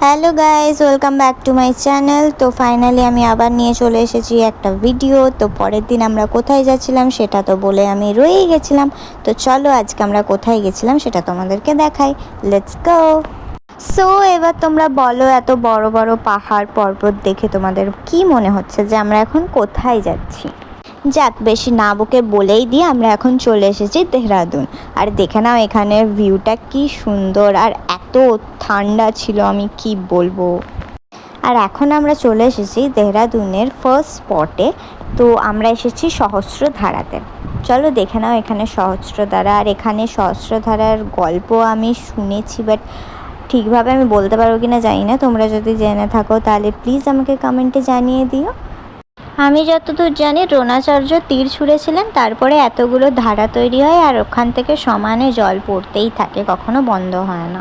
Hello guys, welcome back to my channel. তো finally আমি আবার নিয়ে চলে এসেছি একটা ভিডিও। তো পরের দিন আমরা কোথায় যাচ্ছিলাম সেটা তো বলে আমি রয়েই গেছিলাম। তো চলো আজকে আমরা কোথায় গেছিলাম সেটা তোমাদেরকে দেখাই। Let's go. সো এবার তোমরা বলো, এত বড় বড় পাহাড় পর্বত দেখে তোমাদের কি মনে হচ্ছে যে আমরা এখন কোথায় যাচ্ছি? যাক, বেশি না বকে বলেই দিয়ে আমরা এখন চলে এসেছি দেহরাদুন। আর দেখে নাও এখানের ভিউটা কি সুন্দর, আর এত ঠান্ডা ছিল আমি কি বলবো। আর এখন আমরা চলে এসেছি দেহরাদুনের ফার্স্ট স্পটে। তো আমরা এসেছি সহস্রধারাতে। চলো দেখে নাও এখানে সহস্রধারা। আর এখানে সহস্রধারার গল্প আমি শুনেছি, বাট ঠিকভাবে আমি বলতে পারবো কিনা জানি না। তোমরা যদি জেনে থাকো তাহলে প্লিজ আমাকে কমেন্টে জানিয়ে দিও। আমি যতদূর জানি দ্রোণাচার্য তীর ছুঁড়েছিলেন, তারপরে এতগুলো ধারা তৈরি হয় আর ওখান থেকে সমানে জল পড়তেই থাকে, কখনো বন্ধ হয় না।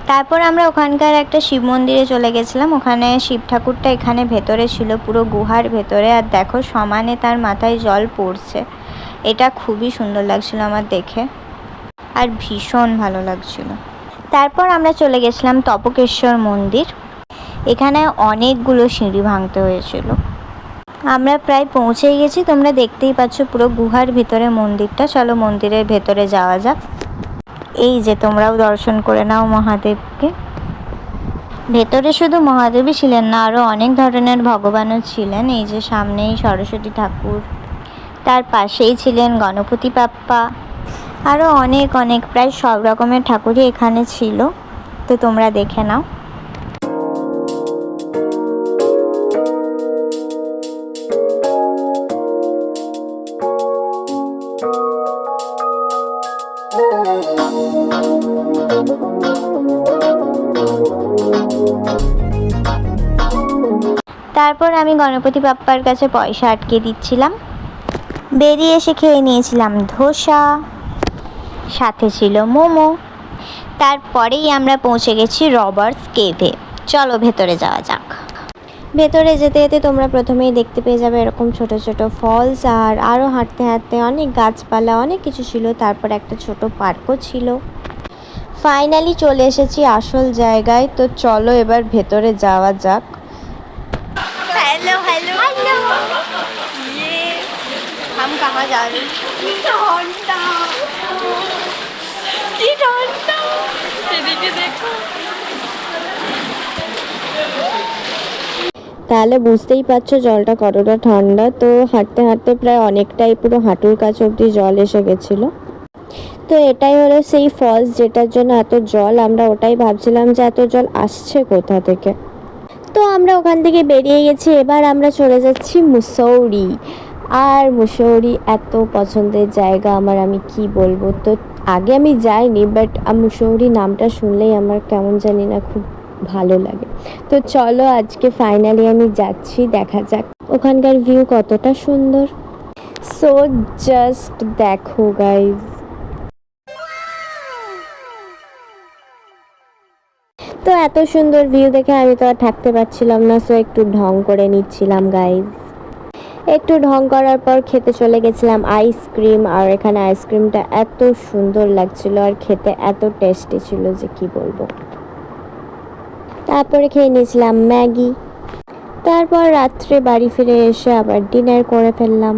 তারপর আমরা ওখানকার একটা শিব মন্দিরে চলে গেছিলাম। ওখানে শিব ঠাকুরটা এখানে ভেতরে ছিল, পুরো গুহার ভেতরে। আর দেখো সমানে তার মাথায় জল পড়ছে। এটা খুবই সুন্দর লাগছিল আমার দেখে, আর ভীষণ ভালো লাগছিল। তারপর আমরা চলে গেছিলাম তপকেশ্বর মন্দির। এখানে অনেকগুলো সিঁড়ি ভাঙতে হয়েছিল। আমরা প্রায় পৌঁছেই গেছি। তোমরা দেখতেই পাচ্ছ পুরো গুহার ভিতরে মন্দিরটা। চলো মন্দিরের ভেতরে যাওয়া যাক। এই যে তোমরাও দর্শন করে নাও মহাদেবকে। ভেতরে শুধু মহাদেবই ছিলেন না, আরও অনেক ধরনের ভগবানও ছিলেন। এই যে সামনেই সরস্বতী ঠাকুর, তার পাশেই ছিলেন গণপতি বাপ্পা, আরও অনেক অনেক প্রায় সব রকমের ঠাকুরই এখানে ছিল। তো তোমরা দেখে নাও। তারপর আমি গণপতি বাপ্পার কাছে পয়সা আটকে দিচ্ছিলাম। বেরিয়ে এসে খেয়ে নিয়েছিলাম ধোসা, সাথে ছিল মোমো। তারপরেই আমরা পৌঁছে গেছি রবার্টস কেভে। চলো ভেতরে যাওয়া যাক। ভেতরে যেতে যেতে তোমরা প্রথমেই দেখতে পেয়ে যাবে এরকম ছোট ছোট ফলস, আর আরও হাঁটতে হাঁটতে অনেক গাছপালা, অনেক কিছু ছিল। তারপর একটা ছোট পার্কও ছিল। ফাইনালি চলে এসেছি আসল জায়গায়। তো চলো এবার ভেতরে যাওয়া যাক। हेलो हेलो हेलो, ये हम कहाँ जा रहे हैं? তাহলে বুঝতেই পারছো জলটা কতটা ঠান্ডা। তো হাঁটতে হাঁটতে প্রায় অনেকটাই, পুরো হাঁটুর কাছে অবধি জল এসে গেছিলো। তো এটাই হলো সেই ফলস যেটার জন্য এত জল। আমরা ওটাই ভাবছিলাম যে এত জল আসছে কোথা থেকে। তো আমরা ওখান থেকে বেরিয়ে গেছি। এবার আমরা চলে যাচ্ছি মুসৌরি। আর মুসৌরি এত পছন্দের জায়গা আমার, আমি কি বলবো। তো আগে আমি যাইনি, বাট মুসৌরি নামটা শুনলেই আমার কেমন জানি না খুব ভালো লাগে। তো চলো আজকে ফাইনালি আমি যাচ্ছি, দেখা যাক ওখানকার ভিউ কতটা সুন্দর। সো জাস্ট দেখো গাইজ। তো এত সুন্দর ভিউ দেখে আমি তো আর থাকতে পারছিলাম না। সো একটু ঢং করে নিচ্ছিলাম গাইজ। একটু ঢং করার পর খেতে চলে গেছিলাম আইসক্রিম। আর এখানে আইসক্রিমটা এত সুন্দর লাগছিল আর খেতে এত টেস্টি ছিল যে কি বলবো। তারপরে খেয়ে নিয়েছিলাম ম্যাগি। তারপর রাত্রে বাড়ি ফিরে এসে আবার ডিনার করে ফেললাম।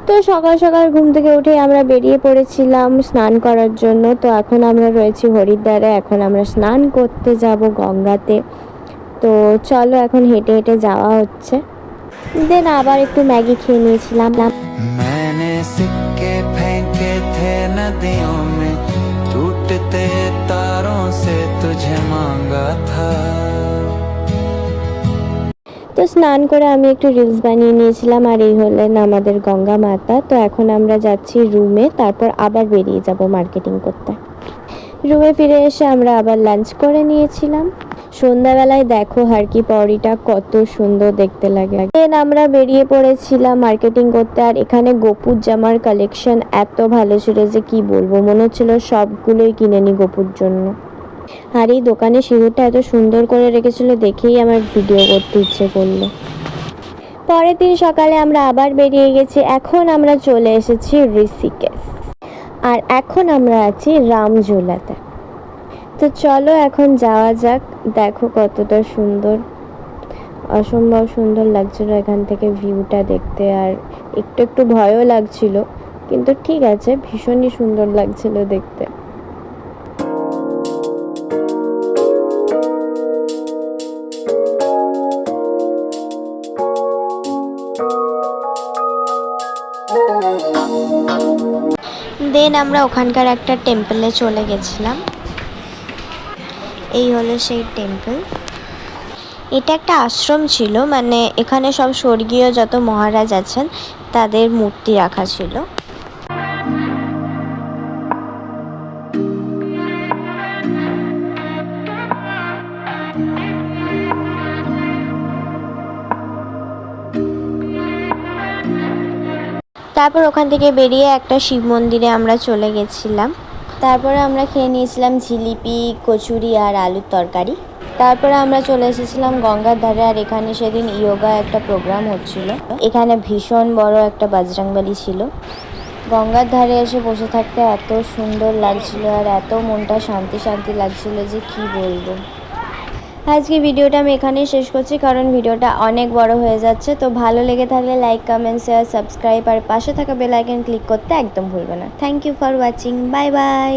তো সকাল সকাল ঘুম থেকে উঠে আমরা বেরিয়ে পড়েছিলাম স্নান করার জন্য। তো এখন আমরা রয়েছি হরিদ্বারে। এখন আমরা স্নান করতে যাব গঙ্গাতে। তো চলো এখন হেঁটে হেঁটে যাওয়া হচ্ছে। দেন আবার একটু ম্যাগি খেয়ে নিয়েছিলাম। मैंने सिक्के फेंके थे नदियों में, टूटते तारों से तुझे मांगा था। তো স্নান করে আমি একটু রিলস বানিয়ে নিয়েছিলাম। আর এই হলেন আমাদের গঙ্গা মাতা। তো এখন আমরা যাচ্ছি রুমে, তারপর আবার বেরিয়ে যাব মার্কেটিং করতে। রুমে ফিরে এসে আমরা আবার লাঞ্চ করে নিয়েছিলাম। সন্ধ্যাবেলায় দেখো হারকি পৌরিটা কত সুন্দর দেখতে লাগে। দেন আমরা বেরিয়ে পড়েছিলাম মার্কেটিং করতে। আর এখানে গোপুর জামার কালেকশন এত ভালো ছিল যে কি বলবো, মনে হচ্ছিল সবগুলোই কিনে নি গোপুর জন্য। আর এই দোকানে সিঁদুরটা এত সুন্দর করে রেখেছিল দেখেই আমার ভিডিও করতে ইচ্ছে করলো। পরের দিন সকালে আমরা আবার বেরিয়ে গেছি। এখন আমরা চলে এসেছি ঋষিকেশ। আর এখন আমরা আছি রামঝুলাতে। তো চলো এখন যাওয়া যাক। দেখো কতটা সুন্দর, অসম্ভব সুন্দর লাগছিল এখান থেকে ভিউটা দেখতে। আর একটু একটু ভয়ও লাগছিল, কিন্তু ঠিক আছে, ভীষণই সুন্দর লাগছিল দেখতে। দেন আমরা ওখানকার একটা টেম্পলে চলে গেছিলাম। এই হলো সেই টেম্পল। এটা একটা আশ্রম ছিল, মানে এখানে সব স্বর্গীয় যত মহারাজ আছেন তাদের মূর্তি রাখা ছিল। তারপর ওখান থেকে বেরিয়ে একটা শিব মন্দিরে আমরা চলে গেছিলাম। তারপরে আমরা খেয়ে নিয়েছিলাম জিলিপি, কচুরি আর আলুর তরকারি। তারপরে আমরা চলে এসেছিলাম গঙ্গার ধারে। আর এখানে সেদিন ইয়োগা একটা প্রোগ্রাম হচ্ছিল। এখানে ভীষণ বড় একটা বজরংবলী ছিল। গঙ্গার ধারে এসে বসে থাকতে এত সুন্দর লাগছিল আর এত মনটা শান্তি শান্তি লাগছিল যে কি বলবো। আজকে ভিডিওটা আমি এখানেই শেষ করছি, কারণ ভিডিওটা অনেক বড় হয়ে যাচ্ছে। তো ভালো লেগে থাকলে লাইক, কমেন্ট, শেয়ার, সাবস্ক্রাইব আর পাশে থাকা বেল আইকন ক্লিক করতে একদম ভুলবে না। Thank you for watching. Bye by.